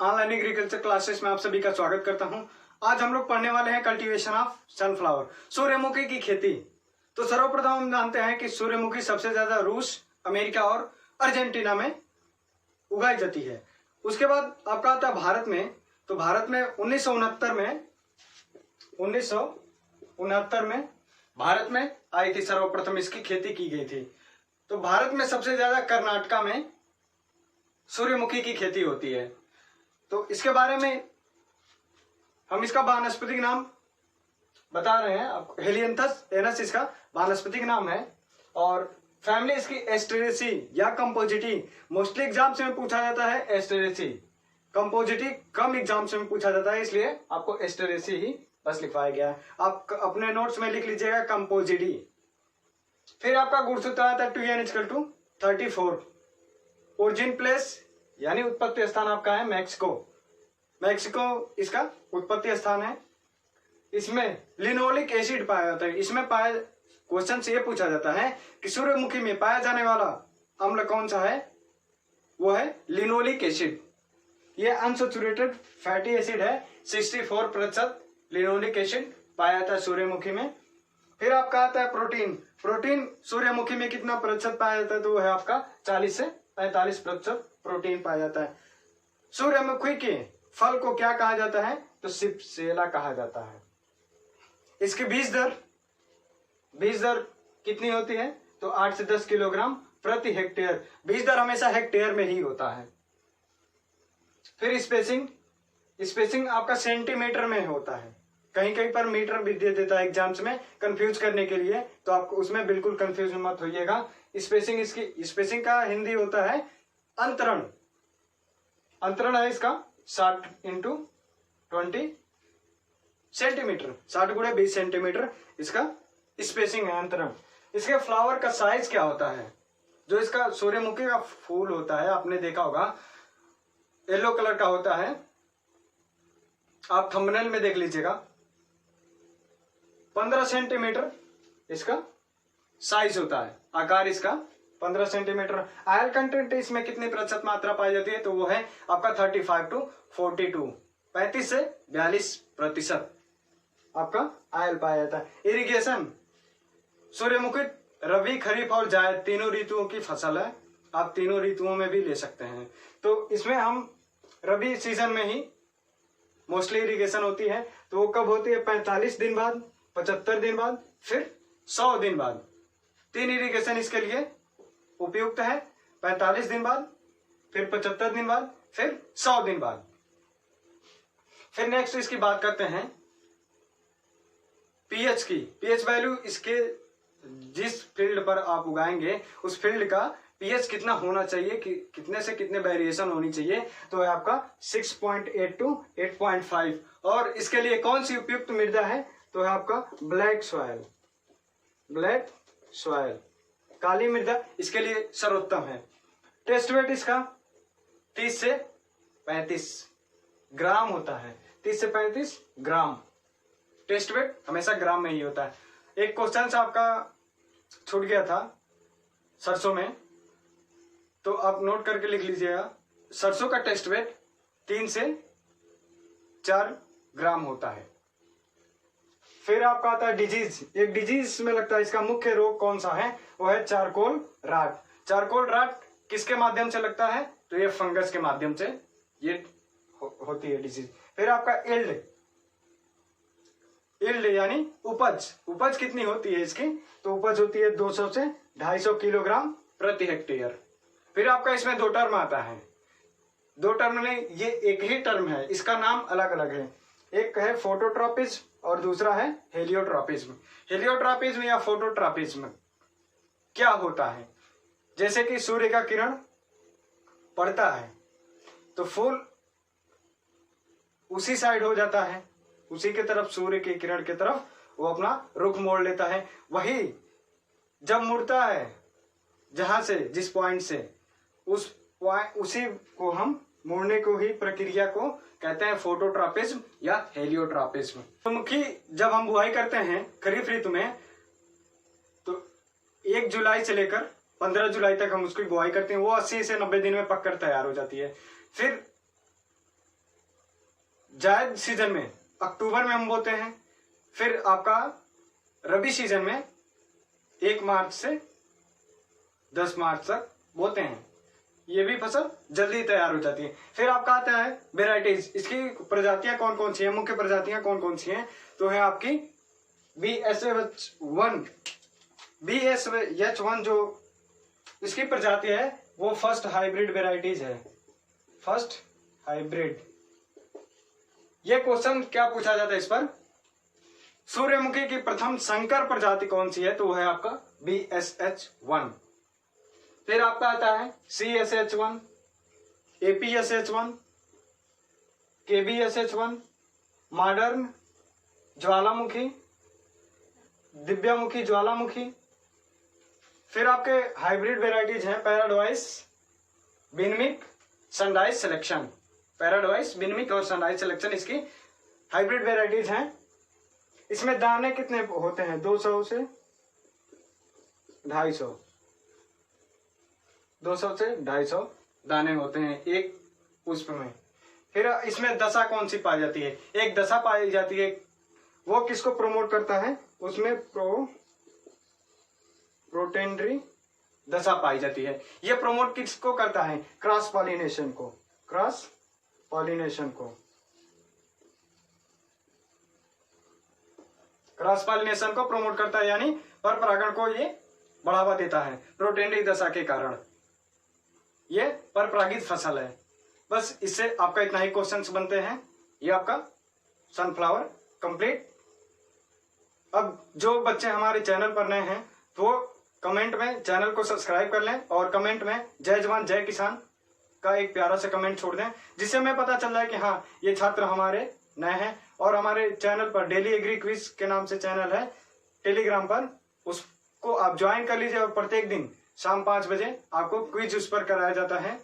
Online agriculture classes में आप सभी का स्वागत करता हूं। आज हम लोग पढ़ने वाले हैं कल्टीवेशन ऑफ सनफ्लावर, सूर्यमुखी की खेती। तो सर्वप्रथम हम जानते हैं कि सूर्यमुखी सबसे ज्यादा रूस, अमेरिका और अर्जेंटीना में उगाई जाती है। उसके बाद आपका आता है भारत में। तो भारत में 1969 में भारत में आई थी, सर्वप्रथम इसकी खेती की गई थी। तो भारत में सबसे ज्यादा कर्नाटका में सूर्यमुखी की खेती होती है। तो इसके बारे में हम इसका वानस्पतिक नाम बता रहे हैं आपको, हेलियंथस एनस इसका वानस्पतिक नाम है। और फैमिली इसकी एस्टेरेसी या कंपोजिटी, मोस्टली एग्जाम्स में पूछा जाता है एस्टेरेसी। कंपोजिटी कम एग्जाम्स में पूछा जाता है, इसलिए आपको एस्टेरेसी ही बस लिखवाया गया है। आप अपने नोट्स में लिख लीजिएगा कंपोजिटी। फिर आपका गुणसूत्र आता है 2n=34। ओरिजिन प्लेस यानी उत्पत्ति स्थान आपका है मैक्सिको। मैक्सिको इसका उत्पत्ति स्थान है। इसमें लिनोलिक एसिड पाया जाता है। इसमें क्वेश्चन से ये पूछा जाता है कि सूर्यमुखी में पाया जाने वाला अम्ल कौन सा है, वो है लिनोलिक एसिड। ये अनसैचुरेटेड फैटी एसिड है। 64% लिनोलिक एसिड पाया जाता है सूर्यमुखी में। फिर आपका आता है प्रोटीन। प्रोटीन सूर्यमुखी में कितना प्रतिशत पाया जाता है, तो वो है आपका 40 से 45% प्रोटीन पाया जाता है। सूर्यमुखी के फल को क्या कहा जाता है, तो सिपसेला कहा जाता है। इसकी बीज दर कितनी होती है, तो 8 से 10 किलोग्राम प्रति हेक्टेयर। बीज दर हमेशा हेक्टेयर में ही होता है। फिर स्पेसिंग आपका सेंटीमीटर में होता है। कहीं कहीं पर मीटर भी दे देता है एग्जाम्स में कंफ्यूज करने के लिए, तो आपको उसमें बिल्कुल कंफ्यूज मत होइएगा। स्पेसिंग का हिंदी होता है अंतरण। अंतरण है इसका 60x20 सेंटीमीटर, 60x20 सेंटीमीटर इसका स्पेसिंग है, अंतरण। इसके फ्लावर का साइज क्या होता है, जो इसका सूर्यमुखी का फूल होता है आपने देखा होगा येलो कलर का होता है। आप थंबनेल में देख लीजिएगा। 15 सेंटीमीटर इसका साइज होता है, आकार इसका 15 सेंटीमीटर। आयल कंटेंट इसमें कितनी प्रतिशत मात्रा पाई जाती है, तो वो है आपका 35 to 42, 35 से 42% आपका आयल पाया जाता है। इरिगेशन, सूर्यमुखी रबी, खरीफ और जायद तीनों ऋतुओं की फसल है। आप तीनों ऋतुओं में भी ले सकते हैं। तो इसमें हम रबी सीजन में ही मोस्टली इरिगेशन होती है। तो वो कब होती है, 45 दिन बाद, 75 दिन बाद, फिर 100 दिन बाद। 3 इरिगेशन इसके लिए उपयुक्त है, 45 दिन बाद, फिर 75 दिन बाद, फिर 100 दिन बाद। फिर नेक्स्ट इसकी बात करते हैं पीएच की। पीएच वैल्यू इसके जिस फील्ड पर आप उगाएंगे उस फील्ड का पीएच कितना होना चाहिए, कि कितने से कितने वेरिएशन होनी चाहिए, तो है आपका 6.8 to 8.5। और इसके लिए कौन सी उपयुक्त मृदा है, तो है आपका ब्लैक सॉइल, काली मृदा इसके लिए सर्वोत्तम है। टेस्ट वेट इसका 30 से 35 ग्राम होता है। 30 से 35 ग्राम टेस्ट वेट हमेशा ग्राम में ही होता है। एक क्वेश्चन से आपका छूट गया था सरसों में, तो आप नोट करके लिख लीजिएगा। सरसों का टेस्ट वेट 3 से 4 ग्राम होता है। फिर आपका आता है डिजीज। एक डिजीज में लगता है इसका मुख्य रोग कौन सा है, वो है चारकोल राट। चारकोल राट किसके माध्यम से लगता है, तो ये फंगस के माध्यम से ये होती है डिजीज। फिर आपका इल्ड यानी उपज कितनी होती है इसकी, तो उपज होती है 200 से 250 किलोग्राम प्रति हेक्टेयर। फिर आपका इसमें 2 टर्म आता है। 2 टर्म नहीं, ये एक ही टर्म है, इसका नाम अलग अलग है। एक है फोटोट्रॉपिज्म और दूसरा है हेलियोट्रॉपिज्म। हेलियोट्रॉपिज्म या फोटोट्रॉपिज्म क्या होता है, जैसे कि सूर्य का किरण पड़ता है तो फूल उसी साइड हो जाता है, उसी के तरफ, सूर्य के किरण के तरफ वो अपना रुख मोड़ लेता है। वही जब मुड़ता है जहां से, जिस पॉइंट से, उसी को हम मुड़ने को ही प्रक्रिया को कहते हैं फोटोट्रॉपिज्म या हेलियोट्रॉपिज्म। सूर्यमुखी जब हम बुआई करते हैं खरीफ ऋतु में, तो 1 जुलाई से लेकर 15 जुलाई तक हम उसकी बुआई करते हैं। वो 80 से 90 दिन में पककर तैयार हो जाती है। फिर जायद सीजन में अक्टूबर में हम बोते हैं, फिर आपका रबी सीजन में 1 मार्च से 10 मार्च तक बोते हैं। ये भी फसल जल्दी तैयार हो जाती है। फिर आपका आता है वेराइटीज, इसकी प्रजातियां कौन कौन सी हैं, मुख्य प्रजातियां कौन कौन सी हैं, तो है आपकी BSH1 जो इसकी प्रजाति है वो फर्स्ट हाइब्रिड वेराइटीज है, फर्स्ट हाइब्रिड। ये क्वेश्चन क्या पूछा जाता है इस पर, सूर्यमुखी की प्रथम संकर प्रजाति कौन सी है, तो वो है आपका BSH1। फिर आपका आता है CSH1, APSH1, KBSH1, मॉडर्न ज्वालामुखी, दिव्यामुखी ज्वालामुखी। फिर आपके हाइब्रिड वेराइटीज हैं पैराडवाइस, बिनमिक, सनराइज सिलेक्शन। पैराडवाइस, बिनमिक और सनराइज सिलेक्शन इसकी हाइब्रिड वेराइटीज हैं। इसमें दाने कितने होते हैं, 200 से 250, 200 से 250 दाने होते हैं एक पुष्प में। फिर इसमें दशा कौन सी पाई जाती है, एक दशा पाई जाती है, वो किसको प्रमोट करता है, उसमें प्रोटेंडरी दशा पाई जाती है। ये प्रमोट किसको करता है, क्रॉस पॉलिनेशन को, क्रॉस पॉलिनेशन को, क्रॉस पॉलिनेशन को प्रमोट करता है, यानी पर परागण को ये बढ़ावा देता है प्रोटेंडरी दशा के कारण। ये पर परागित फसल है। बस इससे आपका इतना ही क्वेश्चंस बनते हैं। ये आपका सनफ्लावर कंप्लीट। अब जो बच्चे हमारे चैनल पर नए हैं तो कमेंट में चैनल को सब्सक्राइब कर लें और कमेंट में जय जवान जय किसान का एक प्यारा सा कमेंट छोड़ दें, जिससे हमें पता चल जाए कि हाँ ये छात्र हमारे नए हैं। और हमारे चैनल पर डेली एग्री क्विज के नाम से चैनल है टेलीग्राम पर, उसको आप ज्वाइन कर लीजिए और प्रत्येक दिन शाम 5 बजे आपको क्विज उस पर कराया जाता है।